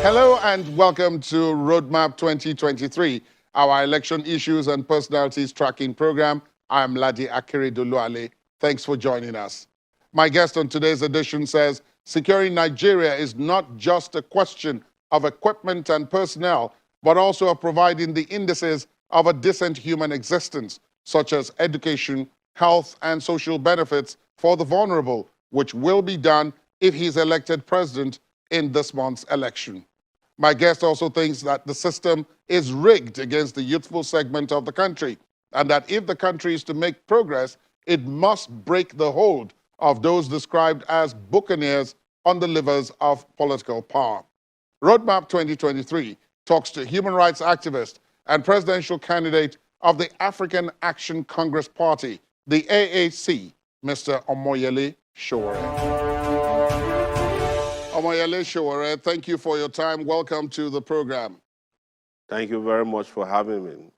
Hello and welcome to Roadmap 2023, our election issues and personalities tracking program. I'm Ladi Akeredoluale. Thanks for joining us. My guest on today's edition says securing Nigeria is not just a question of equipment and personnel, but also of providing the indices of a decent human existence, such as education, health, and social benefits for the vulnerable, which will be done if he's elected president in this month's election. My guest also thinks that the system is rigged against the youthful segment of the country, and that if the country is to make progress, it must break the hold of those described as buccaneers on the livers of political power. Roadmap 2023 talks to human rights activist and presidential candidate of the African Action Congress Party, the AAC, Mr. Omoyele Sowore. Omoyele Sowore, thank you for your time. Welcome to the program. Thank you very much for having me.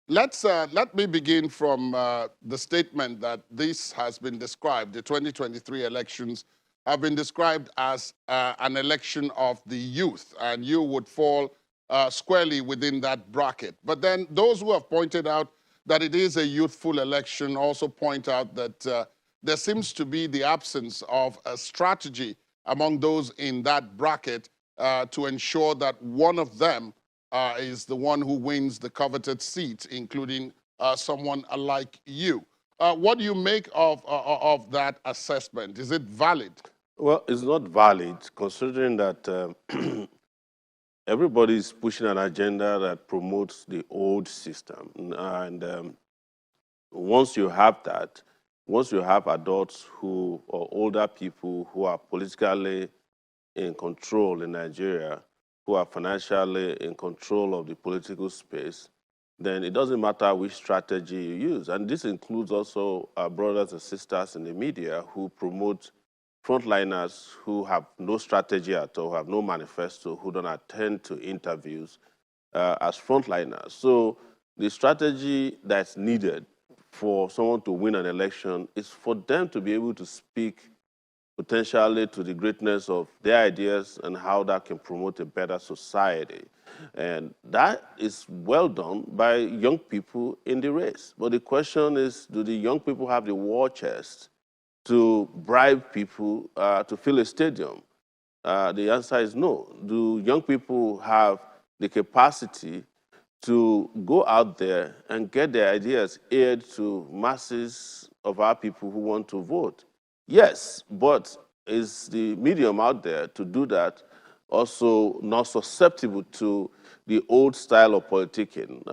Let me begin from the statement that this has been described, the 2023 elections have been described as an election of the youth, and you would fall squarely within that bracket. But then those who have pointed out that it is a youthful election also point out that there seems to be the absence of a strategy among those in that bracket to ensure that one of them is the one who wins the coveted seat, including someone like you. What do you make of that assessment? Is it valid? Well, it's not valid considering that everybody is pushing an agenda that promotes the old system. And once you have that, once you have adults who, or older people who are politically in control in Nigeria, who are financially in control of the political space, then it doesn't matter which strategy you use. And this includes also our brothers and sisters in the media who promote frontliners who have no strategy at all, have no manifesto, who don't attend to interviews as frontliners. So the strategy that's needed for someone to win an election is for them to be able to speak potentially to the greatness of their ideas and how that can promote a better society. And that is well done by young people in the race. But the question is, do the young people have the war chest to bribe people to fill a stadium? The answer is no. Do young people have the capacity to go out there and get their ideas aired to masses of our people who want to vote? Yes, but is the medium out there to do that also not susceptible to the old style of politicking?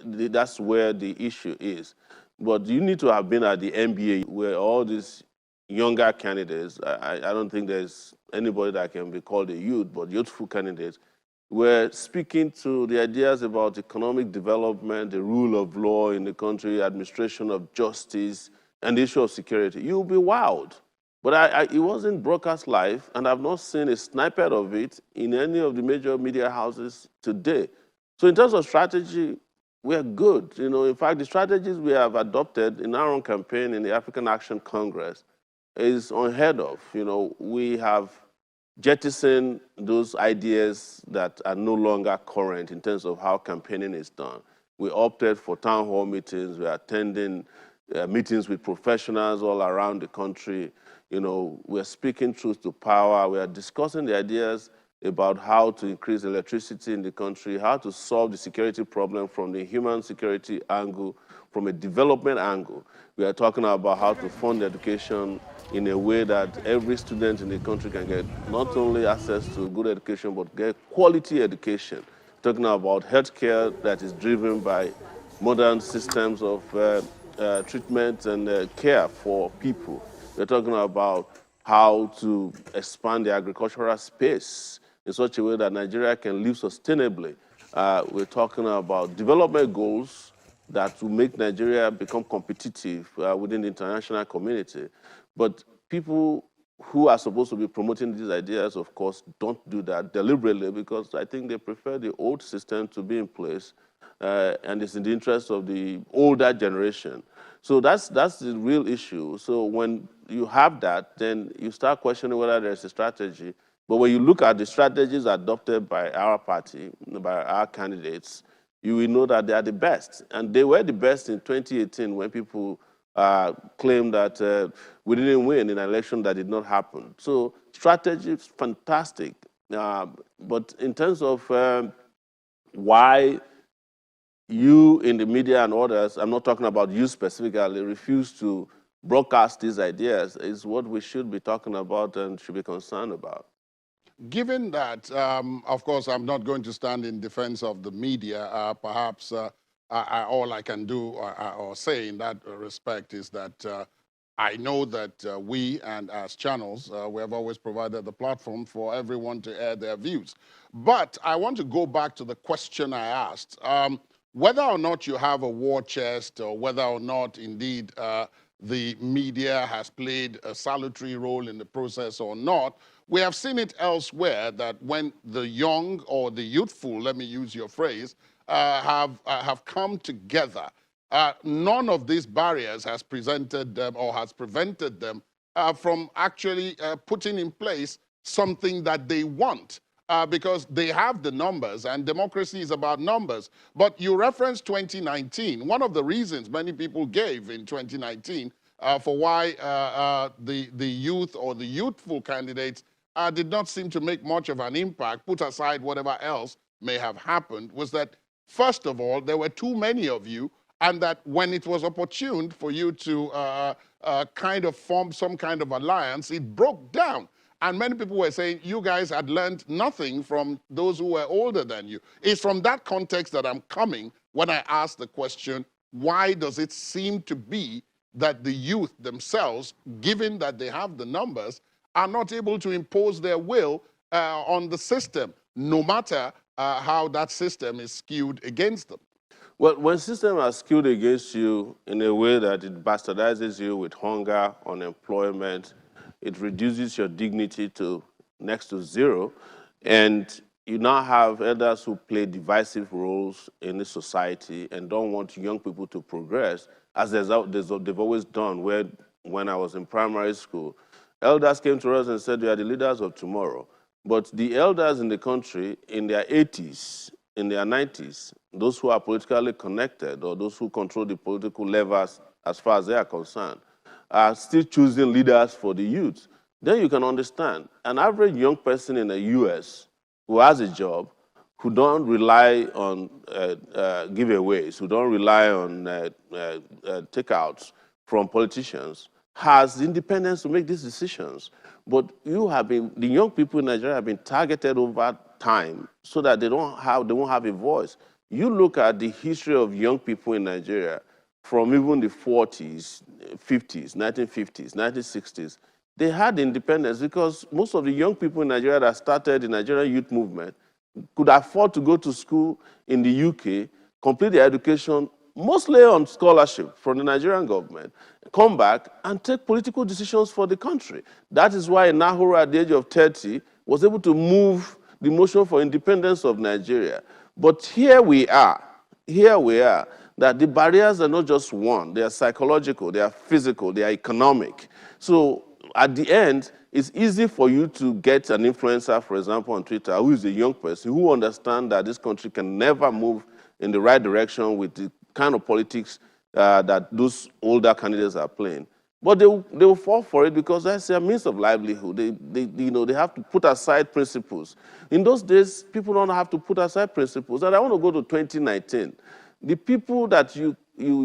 That's where the issue is. But you need to have been at the NBA where all these younger candidates, I don't think there's anybody that can be called a youth, but youthful candidates, were speaking to the ideas about economic development, the rule of law in the country, administration of justice, and the issue of security. You'll be wowed. But it wasn't broadcast live, and I've not seen a snippet of it in any of the major media houses today. So in terms of strategy, we're good. You know, in fact, the strategies we have adopted in our own campaign in the African Action Congress is unheard of. You know, we have jettisoned those ideas that are no longer current in terms of how campaigning is done. We opted for town hall meetings. We're attending meetings with professionals all around the country. You know, we're speaking truth to power. We are discussing the ideas about how to increase electricity in the country, how to solve the security problem from the human security angle, from a development angle. We are talking about how to fund education in a way that every student in the country can get not only access to good education, but get quality education. Talking about healthcare that is driven by modern systems of treatment and care for people. We're talking about how to expand the agricultural space in such a way that Nigeria can live sustainably. We're talking about development goals that will make Nigeria become competitive within the international community. But people who are supposed to be promoting these ideas, of course, don't do that deliberately because I think they prefer the old system to be in place and it's in the interest of the older generation. So that's the real issue. So when you have that, then you start questioning whether there's a strategy. But when you look at the strategies adopted by our party, by our candidates, you will know that they are the best. And they were the best in 2018 when people claimed that we didn't win in an election that did not happen. So strategy is fantastic. But in terms of why you in the media and others, I'm not talking about you specifically, refuse to broadcast these ideas is what we should be talking about and should be concerned about. Given that, of course, I'm not going to stand in defense of the media. Perhaps all I can do or say in that respect is that I know that we and as channels, we have always provided the platform for everyone to air their views. But I want to go back to the question I asked. Whether or not you have a war chest or whether or not indeed the media has played a salutary role in the process or not, we have seen it elsewhere that when the young or the youthful, let me use your phrase, have come together, none of these barriers has presented them or has prevented them from actually putting in place something that they want. Because they have the numbers, and democracy is about numbers. But you referenced 2019. One of the reasons many people gave in 2019 for why the youth or the youthful candidates did not seem to make much of an impact, put aside whatever else may have happened, was that, first of all, there were too many of you, and that when it was opportune for you to kind of form some kind of alliance, it broke down. And many people were saying you guys had learned nothing from those who were older than you. It's from that context that I'm coming when I ask the question, why does it seem to be that the youth themselves, given that they have the numbers, are not able to impose their will on the system, no matter how that system is skewed against them? Well, when systems are skewed against you in a way that it bastardizes you with hunger, unemployment, it reduces your dignity to next to zero, and you now have elders who play divisive roles in the society and don't want young people to progress, as they've always done. When I was in primary school, elders came to us and said, "We are the leaders of tomorrow." But the elders in the country in their 80s, in their 90s, those who are politically connected or those who control the political levers as far as they are concerned, are still choosing leaders for the youth. Then you can understand an average young person in the US who has a job, who don't rely on giveaways, who don't rely on takeouts from politicians, has independence to make these decisions. But the young people in Nigeria have been targeted over time so that they won't have a voice. You look at the history of young people in Nigeria from even the 40s, 50s, 1950s, 1960s, they had independence because most of the young people in Nigeria that started the Nigerian youth movement could afford to go to school in the UK, complete their education mostly on scholarship from the Nigerian government, come back and take political decisions for the country. That is why Nahuru at the age of 30 was able to move the motion for independence of Nigeria. But here we are, that the barriers are not just one, they are psychological, they are physical, they are economic. So at the end, it's easy for you to get an influencer, for example, on Twitter, who is a young person, who understands that this country can never move in the right direction with the kind of politics that those older candidates are playing. But they will fall for it because that's their means of livelihood. They have to put aside principles. In those days, people don't have to put aside principles. And I want to go to 2019. The people that you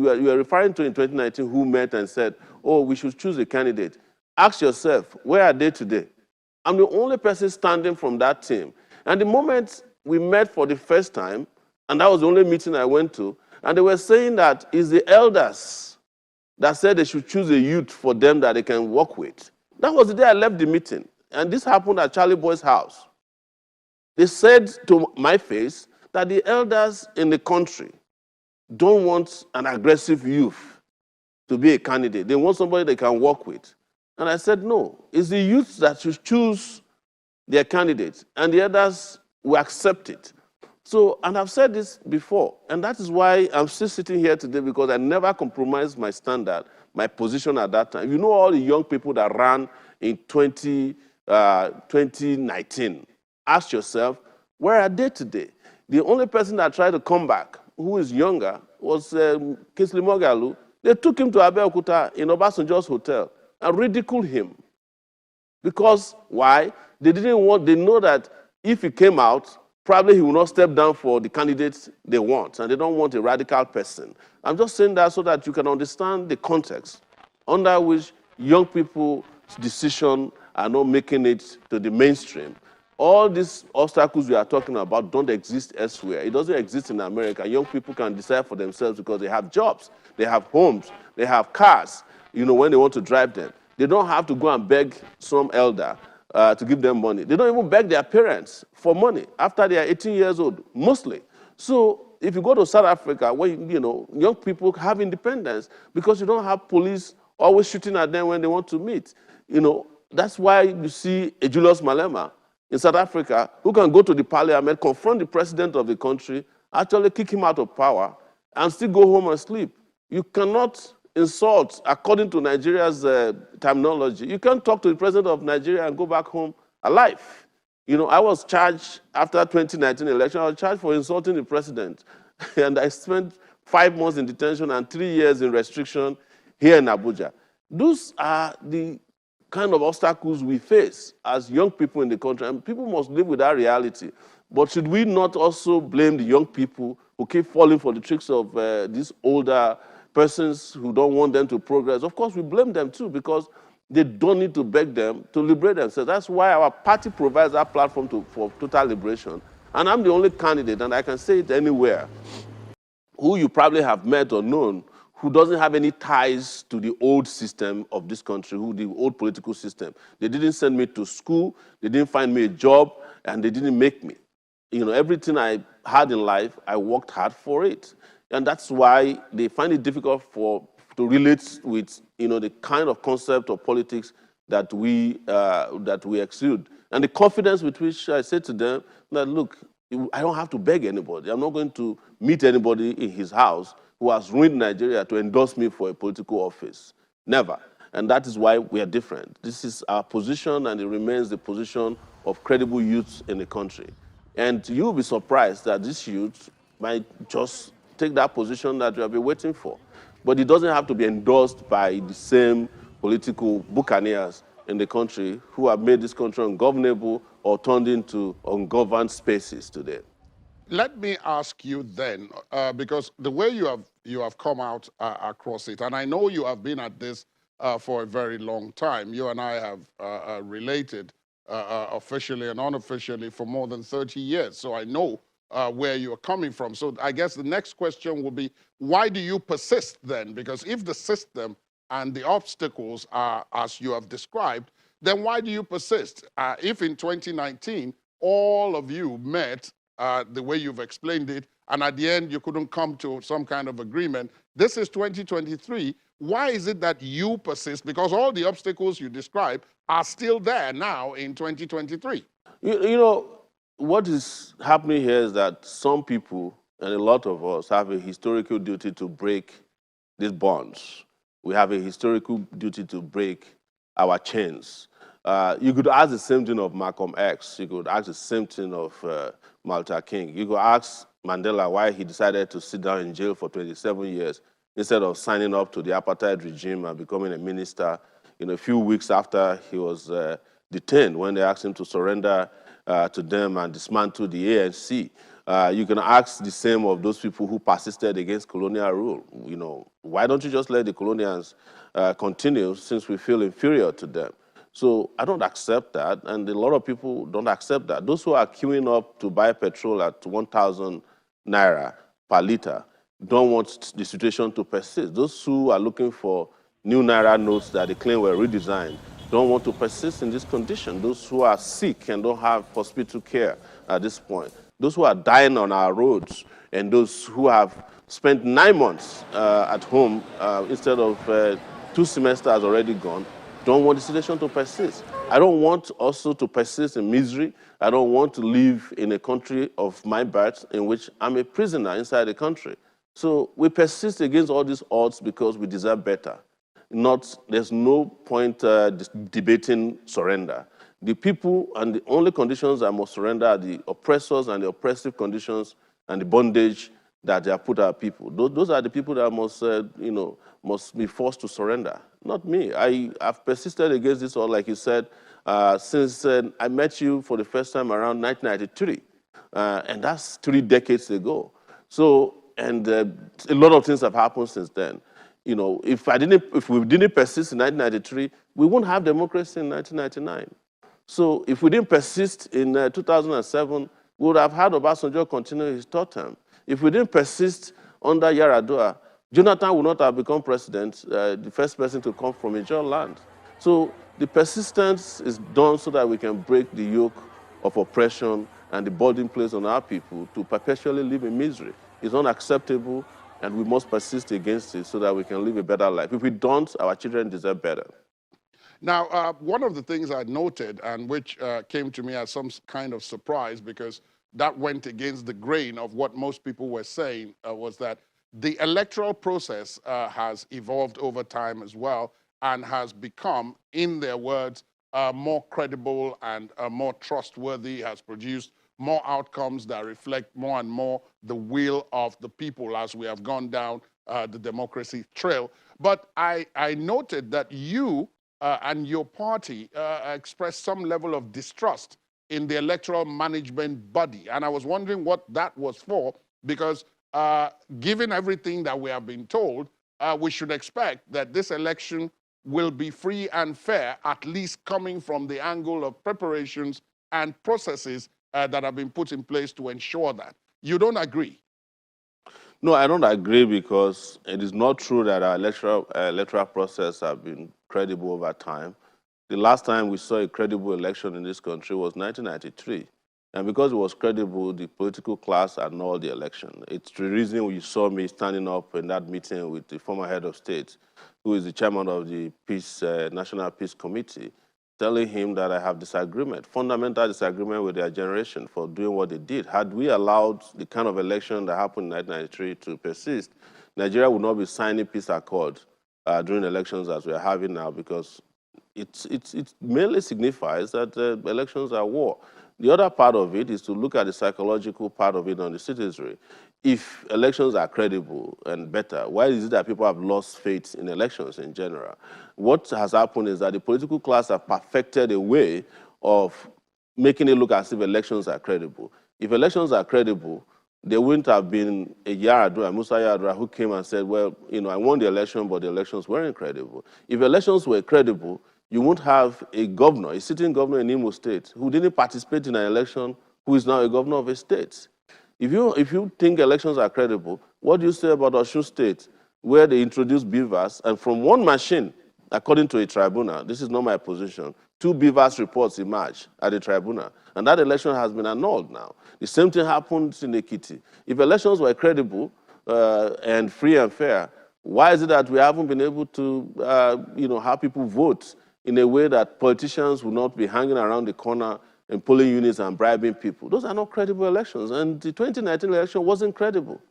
are referring to in 2019 who met and said, "Oh, we should choose a candidate," ask yourself, where are they today? I'm the only person standing from that team. And the moment we met for the first time, and that was the only meeting I went to, and they were saying that it's the elders that said they should choose a youth for them that they can work with. That was the day I left the meeting. And this happened at Charlie Boy's house. They said to my face that the elders in the country don't want an aggressive youth to be a candidate. They want somebody they can work with. And I said, no, it's the youth that should choose their candidates, and the others will accept it. So, and I've said this before, and that is why I'm still sitting here today, because I never compromised my standard, my position at that time. You know all the young people that ran in 2014, 2019. Ask yourself, where are they today? The only person that tried to come back, who is younger, was Kingsley Moghalu. They took him to Abeokuta in Obasanjo's hotel and ridiculed him. Because why? They know that if he came out, probably he will not step down for the candidates they want, and they don't want a radical person. I'm just saying that so that you can understand the context under which young people's decisions are not making it to the mainstream. All these obstacles we are talking about don't exist elsewhere. It doesn't exist in America. Young people can decide for themselves because they have jobs, they have homes, they have cars, when they want to drive them. They don't have to go and beg some elder to give them money. They don't even beg their parents for money after they are 18 years old, mostly. So if you go to South Africa, where young people have independence because you don't have police always shooting at them when they want to meet. That's why you see a Julius Malema in South Africa who can go to the parliament, confront the president of the country, actually kick him out of power, and still go home and sleep. You cannot insult, according to Nigeria's terminology. You can't talk to the president of Nigeria and go back home alive. I was charged after 2019 election, I was charged for insulting the president. And I spent 5 months in detention and 3 years in restriction here in Abuja. Those are the kind of obstacles we face as young people in the country, and people must live with that reality. But should we not also blame the young people who keep falling for the tricks of these older persons who don't want them to progress? Of course, we blame them too, because they don't need to beg them to liberate themselves. That's why our party provides that platform for total liberation. And I'm the only candidate, and I can say it anywhere, who you probably have met or known, who doesn't have any ties to the old system of this country, the old political system. They didn't send me to school, they didn't find me a job, and they didn't make me. Everything I had in life, I worked hard for it. And that's why they find it difficult to relate with, the kind of concept of politics that we exude. And the confidence with which I say to them that, look, I don't have to beg anybody. I'm not going to meet anybody in his house who has ruined Nigeria to endorse me for a political office. Never. And that is why we are different. This is our position, and it remains the position of credible youths in the country. And you'll be surprised that these youths might just take that position that you have been waiting for. But it doesn't have to be endorsed by the same political buccaneers in the country who have made this country ungovernable or turned into ungoverned spaces today. Let me ask you then, because the way you have come out across it, and I know you have been at this for a very long time. You and I have related officially and unofficially for more than 30 years, so I know where you're coming from. So I guess the next question will be, why do you persist then? Because if the system and the obstacles are as you have described, then why do you persist? If in 2019 all of you met the way you've explained it, and at the end you couldn't come to some kind of agreement. This is 2023. Why is it that you persist? Because all the obstacles you describe are still there now in 2023. What is happening here is that some people, and a lot of us, have a historical duty to break these bonds. We have a historical duty to break our chains. You could ask the same thing of Malcolm X. You could ask the same thing of Martin Luther King. You could ask Mandela why he decided to sit down in jail for 27 years instead of signing up to the apartheid regime and becoming a minister a few weeks after he was detained, when they asked him to surrender to them and dismantle the ANC. You can ask the same of those people who persisted against colonial rule. Why don't you just let the colonials continue, since we feel inferior to them? So I don't accept that, and a lot of people don't accept that. Those who are queuing up to buy petrol at 1,000 naira per liter don't want the situation to persist. Those who are looking for new naira notes that they claim were redesigned don't want to persist in this condition. Those who are sick and don't have hospital care at this point, those who are dying on our roads, and those who have spent 9 months at home instead of 2 semesters already gone, don't want the situation to persist. I don't want also to persist in misery. I don't want to live in a country of my birth in which I'm a prisoner inside the country. So we persist against all these odds because we deserve better. there's no point debating surrender. The people and the only conditions that must surrender are the oppressors and the oppressive conditions and the bondage that they have put our people. Those are the people that must be forced to surrender. Not me. I've persisted against this, or like you said, since I met you for the first time around 1993, and that's 3 decades ago. So, and a lot of things have happened since then. If we didn't persist in 1993, we wouldn't have democracy in 1999. So if we didn't persist in 2007, we would have had Obasanjo continue his third term. If we didn't persist under Yar'Adua, Jonathan would not have become president, the first person to come from Ijaw land. So the persistence is done so that we can break the yoke of oppression and the burden placed on our people to perpetually live in misery. It's unacceptable, and we must persist against it so that we can live a better life. If we don't, our children deserve better. Now, one of the things I noted, and which came to me as some kind of surprise, because that went against the grain of what most people were saying, was that the electoral process has evolved over time as well and has become, in their words, more credible and more trustworthy, has produced more outcomes that reflect more and more the will of the people as we have gone down the democracy trail. But I noted that you and your party expressed some level of distrust in the electoral management body. And I was wondering what that was for, because given everything that we have been told, we should expect that this election will be free and fair, at least coming from the angle of preparations and processes that have been put in place to ensure that. You don't agree? No, I don't agree, because it is not true that our electoral process has been credible over time. The last time we saw a credible election in this country was 1993. And because it was credible, the political class annulled the election. It's the reason you saw me standing up in that meeting with the former head of state, who is the chairman of the National Peace Committee, telling him that I have disagreement, fundamental disagreement with their generation for doing what they did. Had we allowed the kind of election that happened in 1993 to persist, Nigeria would not be signing peace accords during elections as we are having now, because it mainly signifies that elections are war. The other part of it is to look at the psychological part of it on the citizenry. If elections are credible and better, why is it that people have lost faith in elections in general? What has happened is that the political class have perfected a way of making it look as if elections are credible. If elections are credible, there wouldn't have been a Yar'Adua, Musa Yar'Adua, who came and said, well, I won the election, but the elections weren't credible. If elections were credible, you won't have a governor, a sitting governor in Imo State, who didn't participate in an election, who is now a governor of a state. If you think elections are credible, what do you say about Osun State, where they introduced beavers, and from one machine, according to a tribunal, this is not my position, 2 beavers reports emerged at the tribunal, and that election has been annulled now. The same thing happened in Ekiti. If elections were credible and free and fair, why is it that we haven't been able to have people vote in a way that politicians will not be hanging around the corner in polling units and bribing people? Those are not credible elections. And the 2019 election wasn't credible.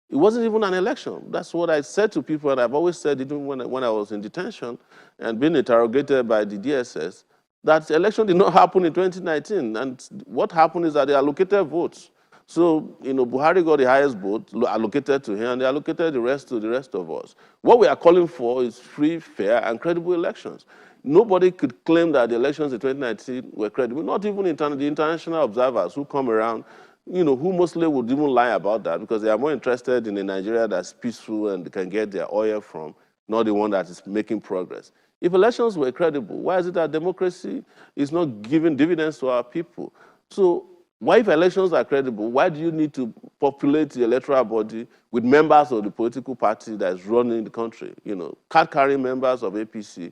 It wasn't even an election. That's what I said to people, and I've always said, even when I was in detention and being interrogated by the DSS, that the election did not happen in 2019. And what happened is that they allocated votes. So, Buhari got the highest vote allocated to him, and they allocated the rest to the rest of us. What we are calling for is free, fair, and credible elections. Nobody could claim that the elections in 2019 were credible, not even the international observers who come around, who mostly would even lie about that, because they are more interested in a Nigeria that's peaceful and can get their oil from, not the one that is making progress. If elections were credible, why is it that democracy is not giving dividends to our people? So why, if elections are credible, why do you need to populate the electoral body with members of the political party that is running the country? Card-carrying members of APC,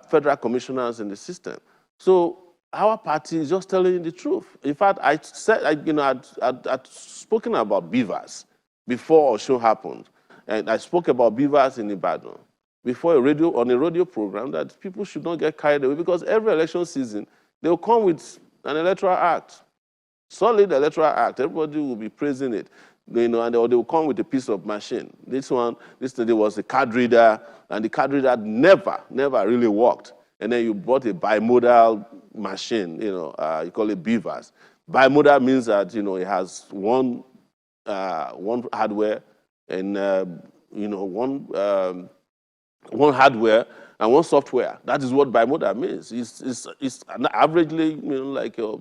federal commissioners in the system. So our party is just telling you the truth. In fact, I said, I'd spoken about beavers before Osun happened. And I spoke about beavers in Ibadan before on a radio program, that people should not get carried away, because every election season, they will come with an electoral act, solid electoral act. Everybody will be praising it. and or they will come with a piece of machine. This today was a card reader, and the card reader never really worked. And then you bought a bimodal machine, you call it beavers. Bimodal means that, it has one hardware and, one hardware and one software. That is what bimodal means. It's averagely, like your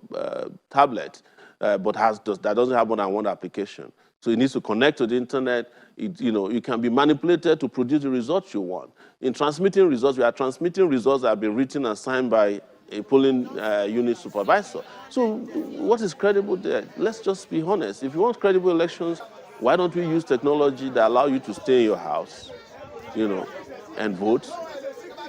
tablet, but that doesn't have more than one application. So it needs to connect to the internet. You can be manipulated to produce the results you want. In transmitting results, we are transmitting results that have been written and signed by a polling unit supervisor. So what is credible there? Let's just be honest. If you want credible elections, why don't we use technology that allow you to stay in your house, and vote?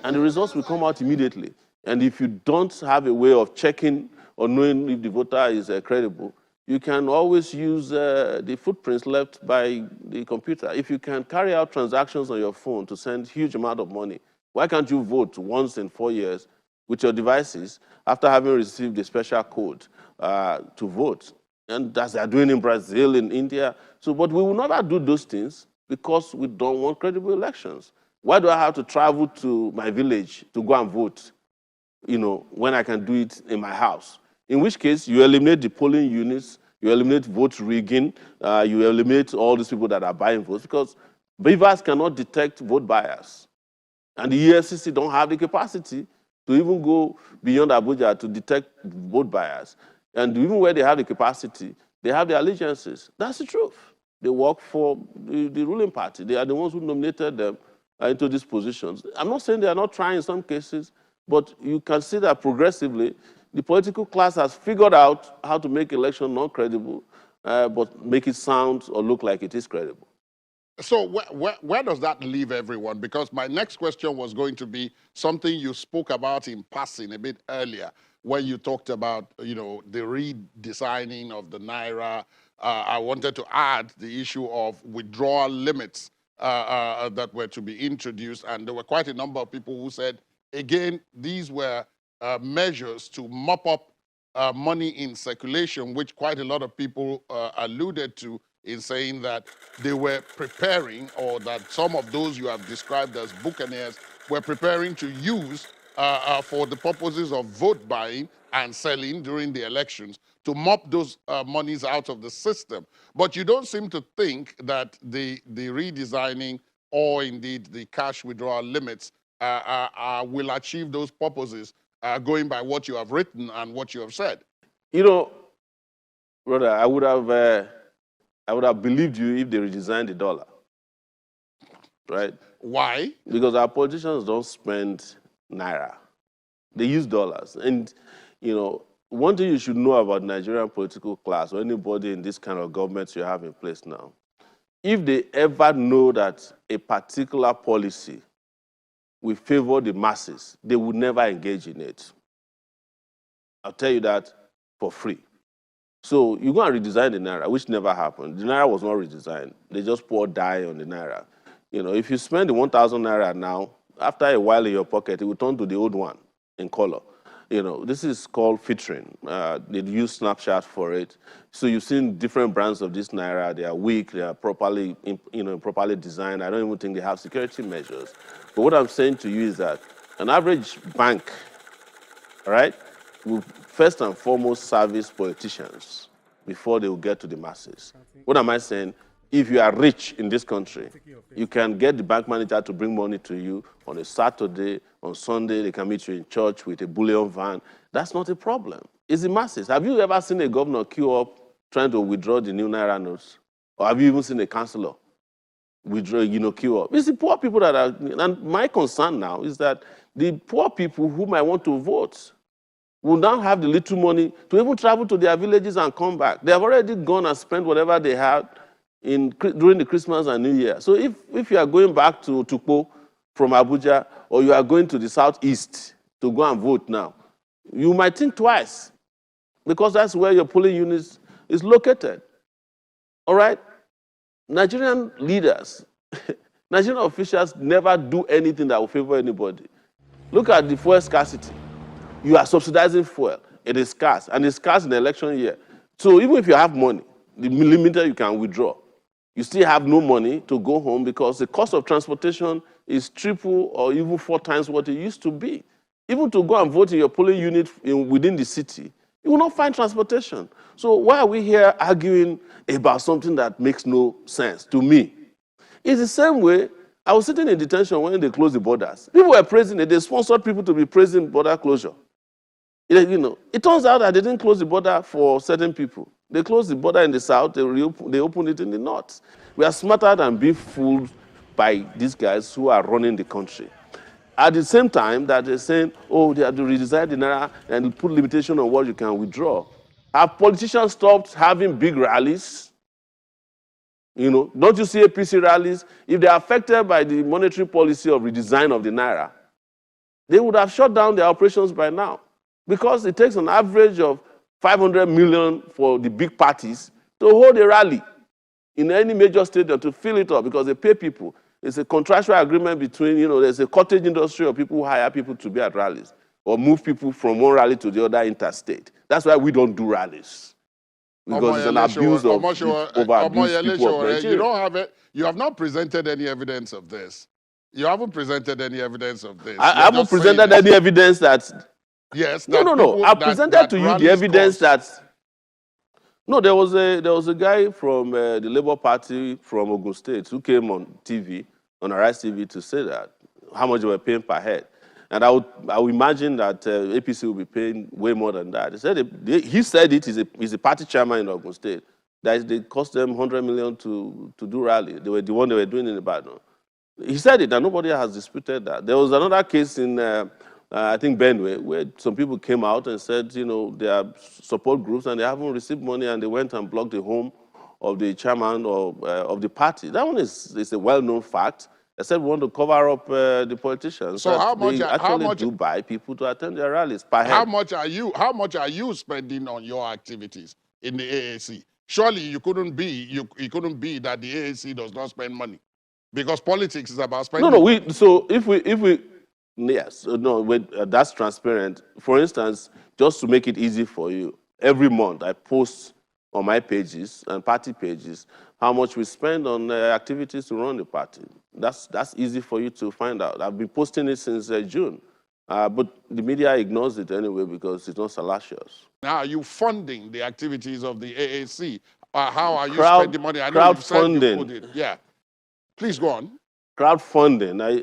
And the results will come out immediately. And if you don't have a way of checking or knowing if the voter is credible, you can always use the footprints left by the computer. If you can carry out transactions on your phone to send huge amount of money, why can't you vote once in 4 years with your devices after having received a special code to vote? And that's they're doing in Brazil, in India. So, but we will never do those things because we don't want credible elections. Why do I have to travel to my village to go and vote, when I can do it in my house? In which case, you eliminate the polling units, you eliminate vote rigging, you eliminate all these people that are buying votes, because beavers cannot detect vote buyers. And the EFCC don't have the capacity to even go beyond Abuja to detect vote buyers. And even where they have the capacity, they have their allegiances. That's the truth. They work for the ruling party. They are the ones who nominated them into these positions. I'm not saying they are not trying in some cases, but you can see that progressively, the political class has figured out how to make election not credible, but make it sound or look like it is credible. So where does that leave everyone? Because my next question was going to be something you spoke about in passing a bit earlier, when you talked about, the redesigning of the Naira. I wanted to add the issue of withdrawal limits that were to be introduced. And there were quite a number of people who said, again, these were measures to mop up money in circulation, which quite a lot of people alluded to in saying that they were preparing, or that some of those you have described as buccaneers were preparing to use for the purposes of vote buying and selling during the elections, to mop those monies out of the system. But you don't seem to think that the redesigning, or indeed the cash withdrawal limits, will achieve those purposes, going by what you have written and what you have said. Brother, I would have believed you if they redesigned the dollar, right? Why? Because our politicians don't spend Naira. They use dollars. And, one thing you should know about Nigerian political class, or anybody in this kind of government you have in place now, if they ever know that a particular policy will favor the masses, they would never engage in it. I'll tell you that for free. So you go and redesign the Naira, which never happened. The Naira was not redesigned. They just poured dye on the Naira. If you spend the 1,000 Naira now, after a while in your pocket, it will turn to the old one in color. This is called filtering. They use Snapchat for it. So you've seen different brands of this Naira. They are weak. They are properly designed. I don't even think they have security measures. But what I'm saying to you is that an average bank, all right, will first and foremost service politicians before they will get to the masses. What am I saying? If you are rich in this country, you can get the bank manager to bring money to you on a Saturday, on Sunday, they can meet you in church with a bullion van. That's not a problem. It's the masses. Have you ever seen a governor queue up trying to withdraw the new Naira notes? Or have you even seen a councillor withdraw, queue up? It's the poor people that are, and my concern now is that the poor people who might want to vote will now have the little money to even travel to their villages and come back. They have already gone and spent whatever they had during the Christmas and New Year. So if you are going back to Tukpo from Abuja, or you are going to the southeast to go and vote now, you might think twice, because that's where your polling unit is located. All right? Nigerian leaders, Nigerian officials never do anything that will favor anybody. Look at the fuel scarcity. You are subsidizing fuel. It is scarce, and it's scarce in the election year. So even if you have money, the limited you can withdraw. You still have no money to go home because the cost of transportation is triple or even 4 times what it used to be. Even to go and vote in your polling unit within the city, you will not find transportation. So why are we here arguing about something that makes no sense to me? It's the same way I was sitting in detention when they closed the borders. People were praising it. They sponsored people to be praising border closure. It turns out that they didn't close the border for certain people. They closed the border in the south, they opened it in the north. We are smarter than being fooled by these guys who are running the country. At the same time that they're saying, oh, they have to redesign the naira and put limitation on what you can withdraw. Have politicians stopped having big rallies? Don't you see APC rallies? If they're affected by the monetary policy of redesign of the naira, they would have shut down their operations by now. Because it takes an average of 500 million for the big parties to hold a rally in any major stadium to fill it up because they pay people. It's a contractual agreement between, there's a cottage industry of people who hire people to be at rallies or move people from one rally to the other interstate. That's why we don't do rallies. Because it's an abuse of over-abused people of Nigeria. You don't have it. You have not presented any evidence of this. You haven't presented any evidence of this. I haven't presented any evidence that. Yes. No. I presented to you the evidence that. No, there was a guy from the Labour Party from Ogun State who came on TV, on Arise TV, to say that how much they were paying per head, and I would imagine that APC will be paying way more than that. He said he's a party chairman in Ogun State that they cost them 100 million to do rally. They were the one they were doing in Ibadan. He said it, and nobody has disputed that. There was another case in, I think, Benue, where some people came out and said, they are support groups and they haven't received money, and they went and blocked the home of the chairman of the party. That one is a well-known fact. They said we want to cover up the politicians. So how much? They actually do buy people to attend their rallies per head. How much are you spending on your activities in the AAC? Surely you couldn't be that the AAC does not spend money. Because politics is about spending. That's transparent. For instance, just to make it easy for you, every month I post on my pages and party pages how much we spend on activities to run the party. That's easy for you to find out. I've been posting it since June, but the media ignores it anyway because it's not salacious. Now, are you funding the activities of the AAC? How are you spending money? I know you've said you put it. Yeah. Please go on. Crowdfunding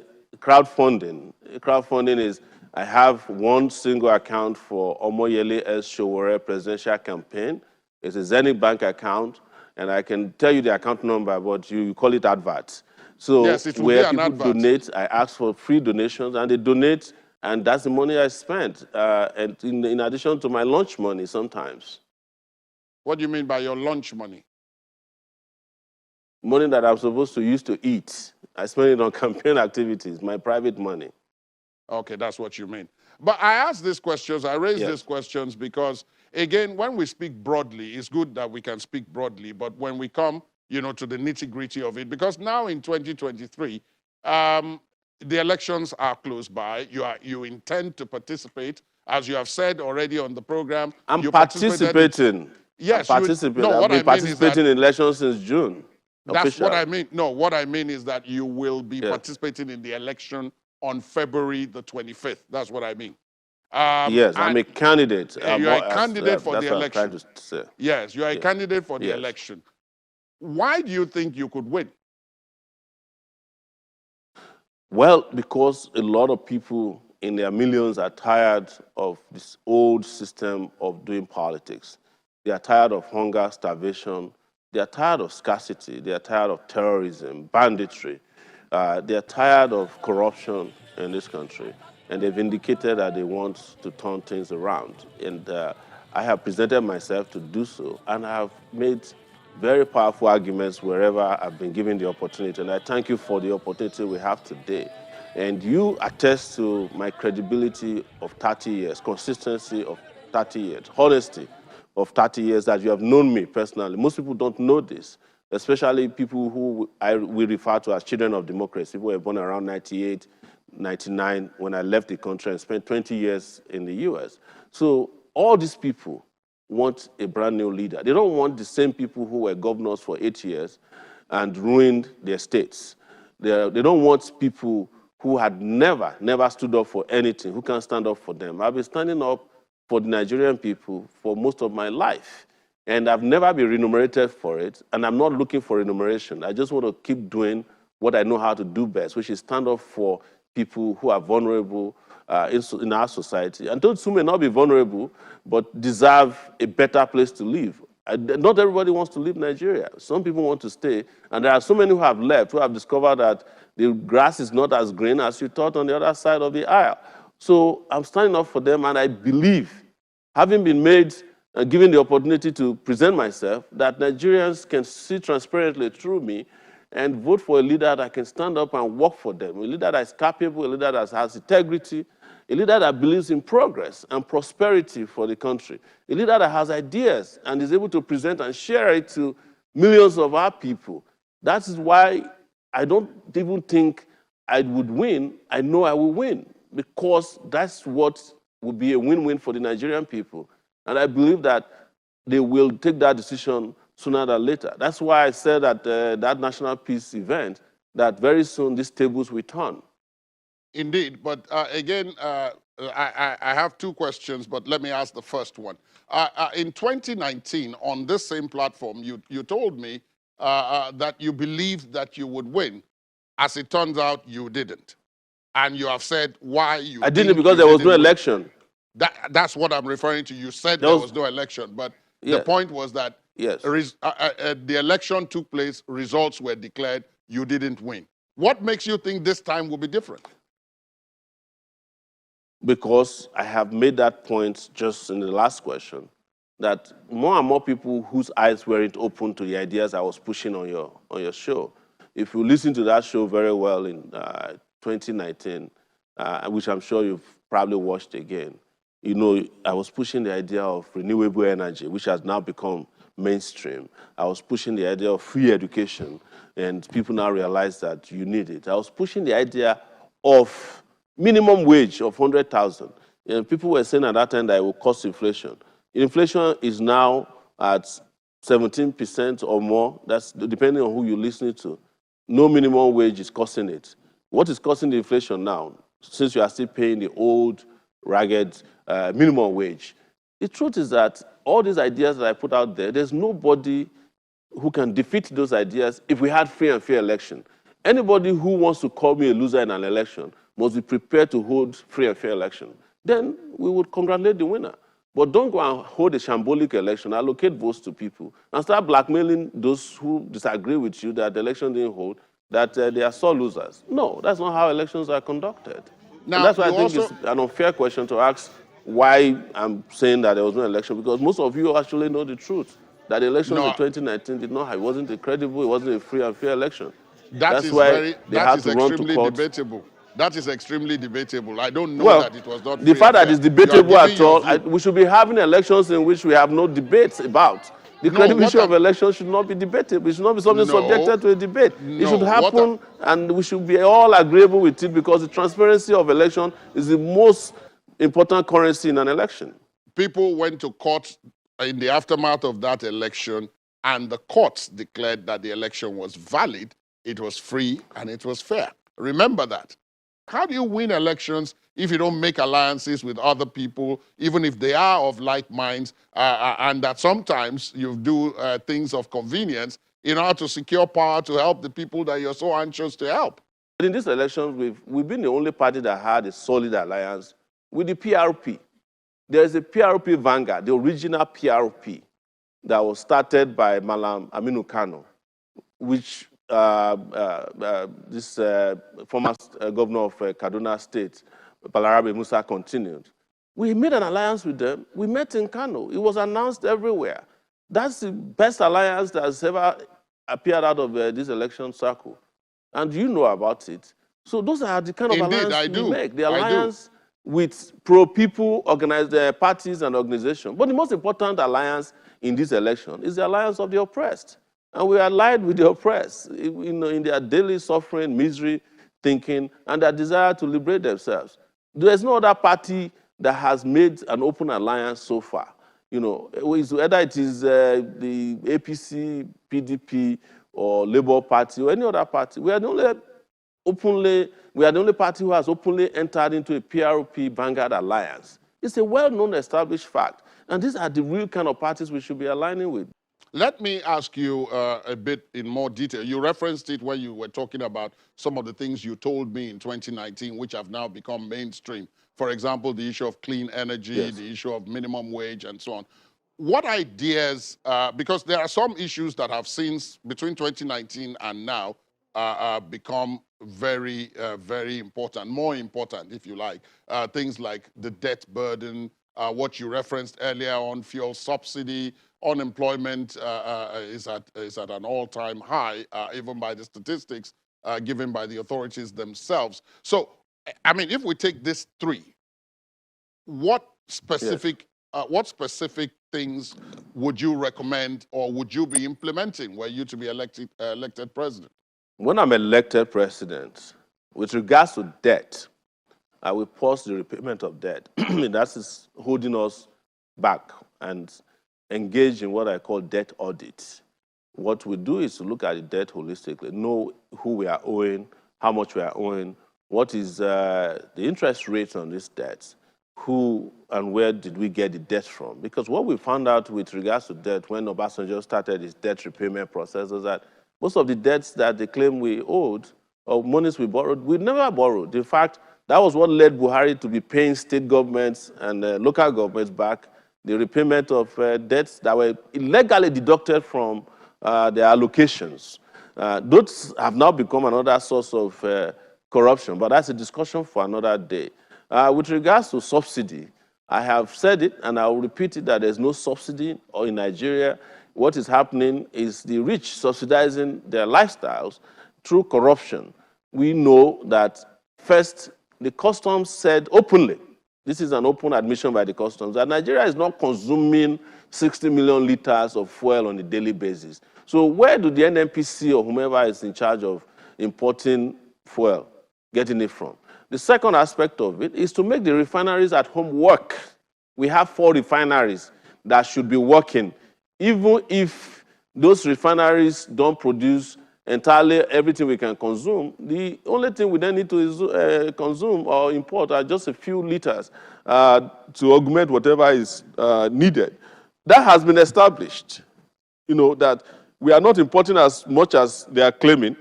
is, I have one single account for Omoyele Sowore presidential campaign. It's a Zenith Bank account, and I can tell you the account number, but you call it adverts. So yes, it will where be an people advert. donate, I ask for free donations, and they donate, and that's the money I spent, and in addition to my lunch money sometimes. What do you mean by your lunch money? Money that I'm supposed to use to eat. I spend it on campaign activities, my private money. Okay, that's what you mean. But I ask these questions, I raise these questions because, again, when we speak broadly, it's good that we can speak broadly, but when we come, to the nitty-gritty of it, because now in 2023, the elections are close by. You intend to participate, as you have said already on the program. I'm participating. Yes, I've been participating in elections since June. That's what I mean. No, what I mean is that you will be participating in the election on February the 25th. That's what I mean. Yes, I'm a candidate. You're a candidate for the election. That's what I'm trying to say. Yes, you're a candidate for the election. Why do you think you could win? Well, because a lot of people in their millions are tired of this old system of doing politics. They are tired of hunger, starvation. They are tired of scarcity. They are tired of terrorism, banditry. They are tired of corruption in this country. And they've indicated that they want to turn things around. And I have presented myself to do so. And I have made very powerful arguments wherever I've been given the opportunity. And I thank you for the opportunity we have today. And you attest to my credibility of 30 years, consistency of 30 years, honesty of 30 years that you have known me personally. Most people don't know this, especially people who we refer to as children of democracy. People were born around 98, 99, when I left the country and spent 20 years in the US. So all these people want a brand new leader. They don't want the same people who were governors for 8 years and ruined their states. They don't want people who had never stood up for anything, who can stand up for them. I've been standing up for the Nigerian people for most of my life, and I've never been remunerated for it, and I'm not looking for remuneration. I just want to keep doing what I know how to do best, which is stand up for people who are vulnerable in our society. And those who may not be vulnerable, but deserve a better place to live. Not everybody wants to leave Nigeria. Some people want to stay, and there are so many who have left, who have discovered that the grass is not as green as you thought on the other side of the aisle. So I'm standing up for them, and I believe, having been made, given the opportunity to present myself, that Nigerians can see transparently through me and vote for a leader that can stand up and work for them, a leader that is capable, a leader that has integrity, a leader that believes in progress and prosperity for the country, a leader that has ideas and is able to present and share it to millions of our people. That is why I don't even think I would win. I know I will win, because that's what would be a win-win for the Nigerian people. And I believe that they will take that decision sooner than later. That's why I said at that National Peace event that very soon these tables will turn. Indeed, but again, I have two questions, but let me ask the first one. In 2019, on this same platform, you told me that you believed that you would win. As it turns out, you didn't. And you have said why you I didn't, because there was no election. That's what I'm referring to. You said there was no election, but the point was that the election took place, results were declared, you didn't win. What makes you think this time will be different? Because I have made that point just in the last question, that more and more people whose eyes weren't open to the ideas I was pushing on your show. If you listen to that show very well in 2019, which I'm sure you've probably watched again, you know, I was pushing the idea of renewable energy, which has now become mainstream. I was pushing the idea of free education, and people now realize that you need it. I was pushing the idea of minimum wage of 100,000. People were saying at that time that it will cause inflation. Inflation is now at 17% or more. That's depending on who you're listening to. No minimum wage is causing it. What is causing the inflation now, since you are still paying the old, ragged minimum wage? The truth is that all these ideas that I put out there, there's nobody who can defeat those ideas if we had free and fair election. Anybody who wants to call me a loser in an election must be prepared to hold free and fair election. Then we would congratulate the winner. But don't go and hold a shambolic election, allocate votes to people, and start blackmailing those who disagree with you that the election didn't hold, that they are sore losers. No, that's not how elections are conducted. Now, and that's why I think it's an unfair question to ask why I'm saying that there was no election, because most of you actually know the truth, that the election in 2019 did not have, it wasn't a credible, it wasn't a free and fair election. That's why they had to run to court. Debatable. That is extremely debatable. I don't know that it was not free. The fact that it's debatable at all, we should be having elections in which we have no debates about. The credibility of elections should not be debatable. It should not be something subjected to a debate. It should happen, and we should be all agreeable with it, because the transparency of election is the most important currency in an election. People went to court in the aftermath of that election, and the courts declared that the election was valid, it was free, and it was fair. Remember that. How do you win elections if you don't make alliances with other people, even if they are of like minds, and that sometimes you do things of convenience in order to secure power to help the people that you're so anxious to help? In this election, we've been the only party that had a solid alliance with the PRP. There is a PRP vanguard, the original PRP, that was started by Malam Aminu Kano, which this former governor of Kaduna State, Balarabe Musa, continued. We made an alliance with them. We met in Kano. It was announced everywhere. That's the best alliance that has ever appeared out of this election circle. And you know about it. So those are the kind of alliance we make. The alliance with pro-people organized parties and organizations. But the most important alliance in this election is the alliance of the oppressed. And we are allied with the oppressed, in their daily suffering, misery, thinking, and their desire to liberate themselves. There's no other party that has made an open alliance so far. Whether it is the APC, PDP, or Labour Party or any other party. We are the only party who has openly entered into a PRP Vanguard alliance. It's a well-known established fact. And these are the real kind of parties we should be aligning with. Let me ask you a bit in more detail. You referenced it when you were talking about some of the things you told me in 2019, which have now become mainstream. For example, the issue of clean energy, Yes. the issue of minimum wage, and so on. What ideas, because there are some issues that have since, between 2019 and now, become very, very important, more important, if you like. Things like the debt burden, what you referenced earlier on, fuel subsidy, unemployment is at an all-time high, even by the statistics given by the authorities themselves. So, I mean, if we take these three, what specific things would you recommend or would you be implementing were you to be elected president? When I'm elected president, with regards to debt, I will pause the repayment of debt. That is holding us back and engage in what I call debt audit. What we do is to look at the debt holistically, know who we are owing, how much we are owing, what is the interest rate on these debts, who and where did we get the debt from? Because what we found out with regards to debt when Obasanjo started his debt repayment process was that most of the debts that they claim we owed or monies we borrowed, we never borrowed. In fact, that was what led Buhari to be paying state governments and local governments back the repayment of debts that were illegally deducted from their allocations. Those have now become another source of corruption, but that's a discussion for another day. With regards to subsidy, I have said it and I will repeat it that there's no subsidy in Nigeria. What is happening is the rich subsidizing their lifestyles through corruption. We know that first, the customs said openly, this is an open admission by the customs, that Nigeria is not consuming 60 million liters of fuel on a daily basis. So where do the NNPC or whomever is in charge of importing fuel getting it from? The second aspect of it is to make the refineries at home work. We have 4 refineries that should be working. Even if those refineries don't produce entirely everything we can consume, the only thing we then need to consume or import are just a few liters to augment whatever is needed. That has been established, that we are not importing as much as they are claiming.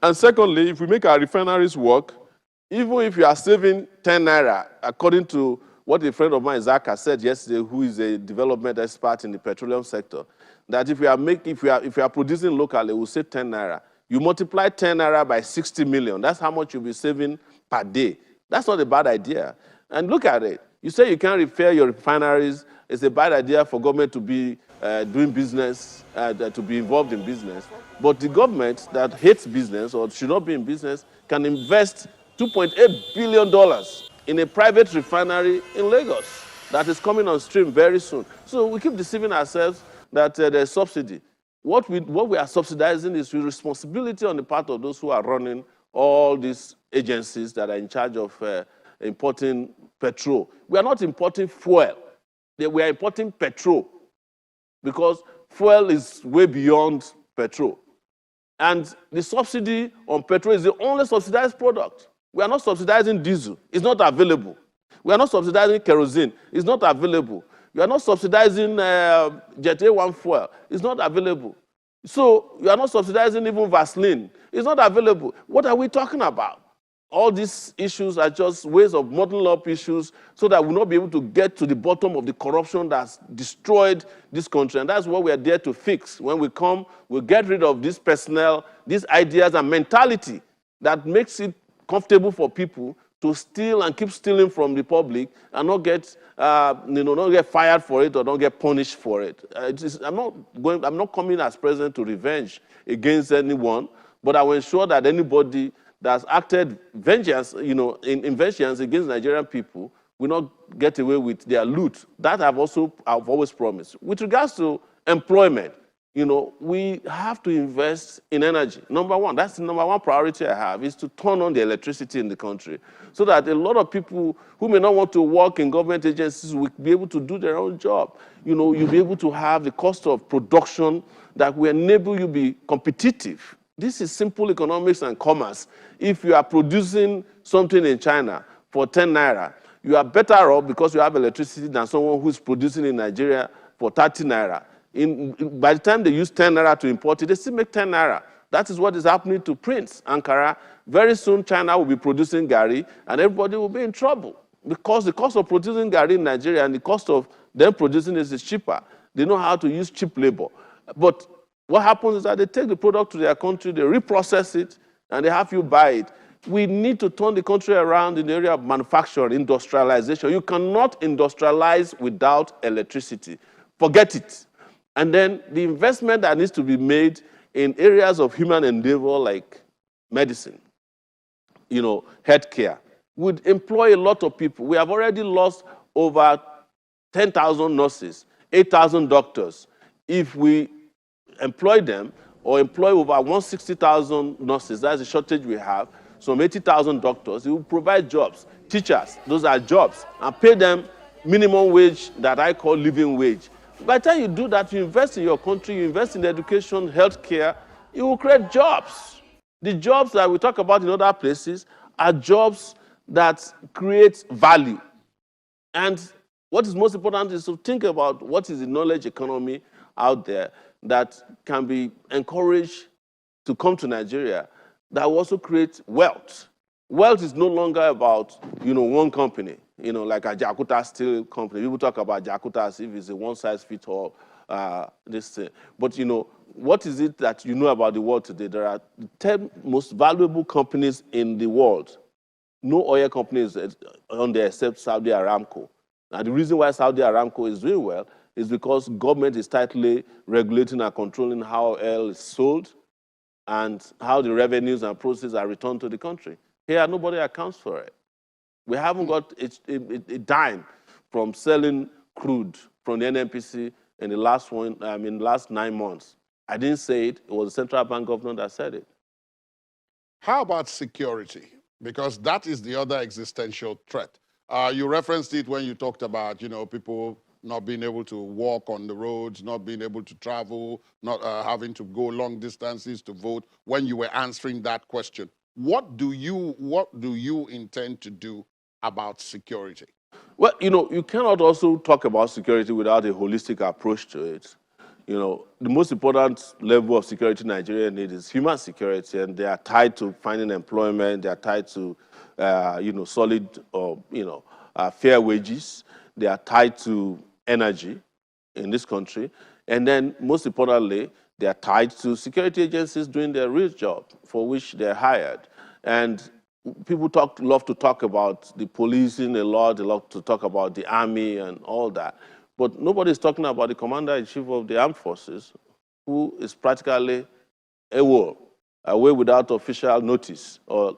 And secondly, if we make our refineries work, even if you are saving 10 naira, according to what a friend of mine, Zaka, said yesterday, who is a development expert in the petroleum sector, that if you are producing locally, we'll save 10 naira. You multiply 10 naira by 60 million. That's how much you'll be saving per day. That's not a bad idea. And look at it. You say you can't repair your refineries. It's a bad idea for government to be doing business, to be involved in business. But the government that hates business or should not be in business can invest $2.8 billion in a private refinery in Lagos that is coming on stream very soon. So we keep deceiving ourselves that there's subsidy. What we are subsidizing is the responsibility on the part of those who are running all these agencies that are in charge of importing petrol. We are not importing fuel. We are importing petrol because fuel is way beyond petrol. And the subsidy on petrol is the only subsidized product. We are not subsidizing diesel. It's not available. We are not subsidizing kerosene. It's not available. You are not subsidizing Jet A1 fuel. It's not available. So you are not subsidizing even Vaseline. It's not available. What are we talking about? All these issues are just ways of muddling up issues so that we'll not be able to get to the bottom of the corruption that's destroyed this country. And that's what we are there to fix. When we come, we'll get rid of this personnel, these ideas and mentality that makes it comfortable for people to steal and keep stealing from the public and not get, not get fired for it or not get punished for it. I'm not coming as president to revenge against anyone, but I will ensure that anybody that's acted vengeance, in vengeance against Nigerian people will not get away with their loot. That I've always promised. With regards to employment, we have to invest in energy. Number one, that's the number one priority I have, is to turn on the electricity in the country so that a lot of people who may not want to work in government agencies will be able to do their own job. You'll be able to have the cost of production that will enable you to be competitive. This is simple economics and commerce. If you are producing something in China for 10 naira, you are better off because you have electricity than someone who's producing in Nigeria for 30 naira. By the time they use 10 naira to import it, they still make 10 naira. That is what is happening to Prince, Ankara. Very soon, China will be producing gari, and everybody will be in trouble because the cost of producing gari in Nigeria and the cost of them producing it is cheaper. They know how to use cheap labor. But what happens is that they take the product to their country, they reprocess it, and they have you buy it. We need to turn the country around in the area of manufacturing, industrialization. You cannot industrialize without electricity. Forget it. And then the investment that needs to be made in areas of human endeavor like medicine, healthcare, would employ a lot of people. We have already lost over 10,000 nurses, 8,000 doctors. If we employ them or employ over 160,000 nurses, that's the shortage we have, some 80,000 doctors, it will provide jobs. Teachers, those are jobs, and pay them minimum wage that I call living wage. By the time you do that, you invest in your country, you invest in education, healthcare, you will create jobs. The jobs that we talk about in other places are jobs that create value. And what is most important is to think about what is the knowledge economy out there that can be encouraged to come to Nigeria that will also create wealth. Wealth is no longer about, one company, like a Jakarta Steel company. People talk about Jakarta as if it's a one-size-fits-all this thing. But, what is it that you know about the world today? There are 10 most valuable companies in the world. No oil companies on there except Saudi Aramco. Now, the reason why Saudi Aramco is doing well is because government is tightly regulating and controlling how oil is sold and how the revenues and proceeds are returned to the country. Here, nobody accounts for it. We haven't got a dime from selling crude from the NNPC in the last 9 months. I didn't say it. It was the central bank governor that said it. How about security? Because that is the other existential threat. You referenced it when you talked about, people not being able to walk on the roads, not being able to travel, not having to go long distances to vote. When you were answering that question, what do you intend to do about security? Well, you cannot also talk about security without a holistic approach to it. The most important level of security Nigeria needs is human security, and they are tied to finding employment. They are tied to, solid or fair wages. They are tied to energy in this country, and then most importantly, they are tied to security agencies doing their real job for which they're hired. And people love to talk about the policing a lot. They love to talk about the army and all that. But nobody's talking about the commander-in-chief of the armed forces, who is practically away without official notice or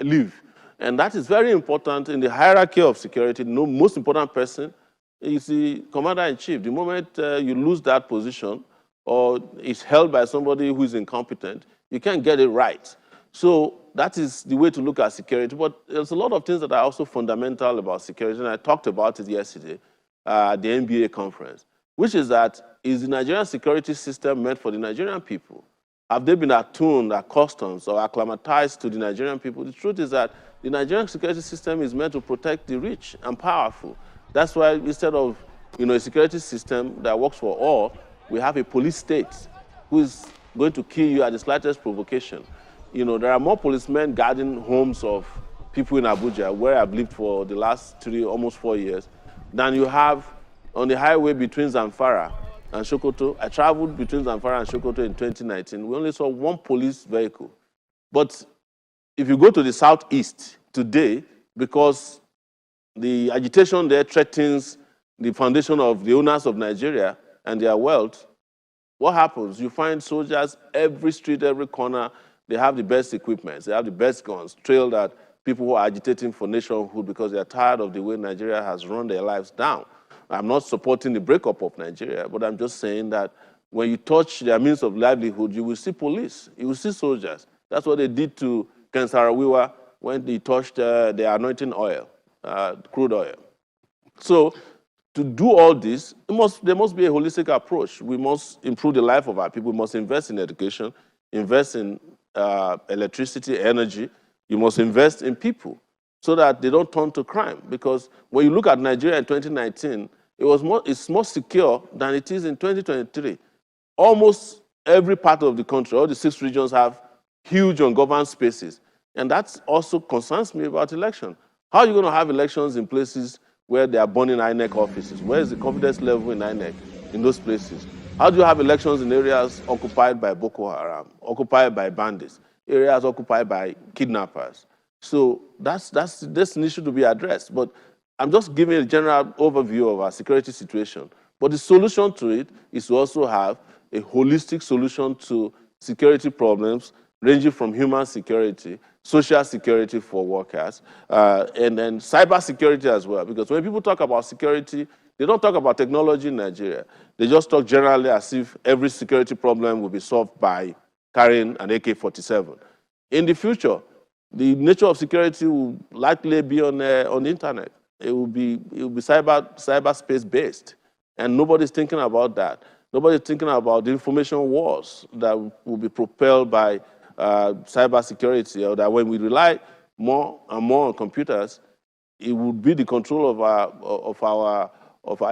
leave. And that is very important in the hierarchy of security. The most important person is the commander-in-chief. The moment you lose that position or it's held by somebody who is incompetent, you can't get it right. So that is the way to look at security. But there's a lot of things that are also fundamental about security, and I talked about it yesterday at the NBA conference, which is that, is the Nigerian security system meant for the Nigerian people? Have they been attuned, accustomed, or acclimatized to the Nigerian people? The truth is that the Nigerian security system is meant to protect the rich and powerful. That's why instead of a security system that works for all, we have a police state who is going to kill you at the slightest provocation. There are more policemen guarding homes of people in Abuja, where I've lived for the last almost 4 years, than you have on the highway between Zamfara and Sokoto. I traveled between Zamfara and Sokoto in 2019. We only saw one police vehicle. But if you go to the southeast today, because the agitation there threatens the foundation of the owners of Nigeria and their wealth, what happens? You find soldiers every street, every corner. They have the best equipment. They have the best guns, trailed at people who are agitating for nationhood because they're tired of the way Nigeria has run their lives down. I'm not supporting the breakup of Nigeria, but I'm just saying that when you touch their means of livelihood, you will see police, you will see soldiers. That's what they did to Ken Saro-Wiwa when they touched the anointing oil, crude oil. So to do all this, there must be a holistic approach. We must improve the life of our people. We must invest in education, invest in electricity, energy. You must invest in people so that they don't turn to crime. Because when you look at Nigeria in 2019, it's more secure than it is in 2023. Almost every part of the country, all the 6 regions have huge ungoverned spaces. And that also concerns me about election. How are you going to have elections in places where they are burning INEC offices? Where is the confidence level in INEC in those places? How do you have elections in areas occupied by Boko Haram, occupied by bandits, areas occupied by kidnappers? So that's an issue to be addressed. But I'm just giving a general overview of our security situation. But the solution to it is to also have a holistic solution to security problems ranging from human security, social security for workers, and then cyber security as well. Because when people talk about security, they don't talk about technology in Nigeria. They just talk generally as if every security problem will be solved by carrying an AK-47. In the future, the nature of security will likely be on the internet. It will be cyberspace based, and nobody's thinking about that. Nobody's thinking about the information wars that will be propelled by cybersecurity, or that when we rely more and more on computers, it would be the control of our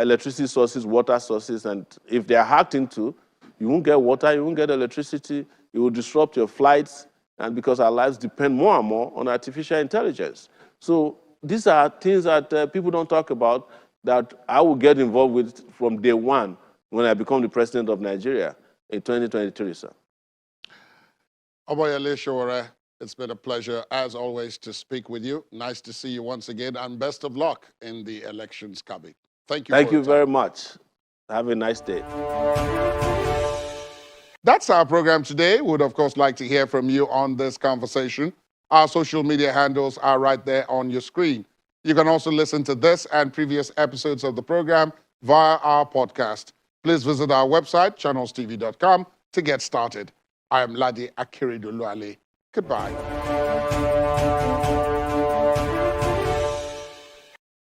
electricity sources, water sources, and if they are hacked into, you won't get water, you won't get electricity, it will disrupt your flights, and because our lives depend more and more on artificial intelligence. So these are things that people don't talk about that I will get involved with from day one when I become the president of Nigeria in 2023, sir. Omoyele Sowore, it's been a pleasure, as always, to speak with you. Nice to see you once again, and best of luck in the elections coming. Thank you. Thank you very much. Have a nice day. That's our program today. We would, of course, like to hear from you on this conversation. Our social media handles are right there on your screen. You can also listen to this and previous episodes of the program via our podcast. Please visit our website, channelstv.com, to get started. I am Ladi Akeredoluale. Goodbye.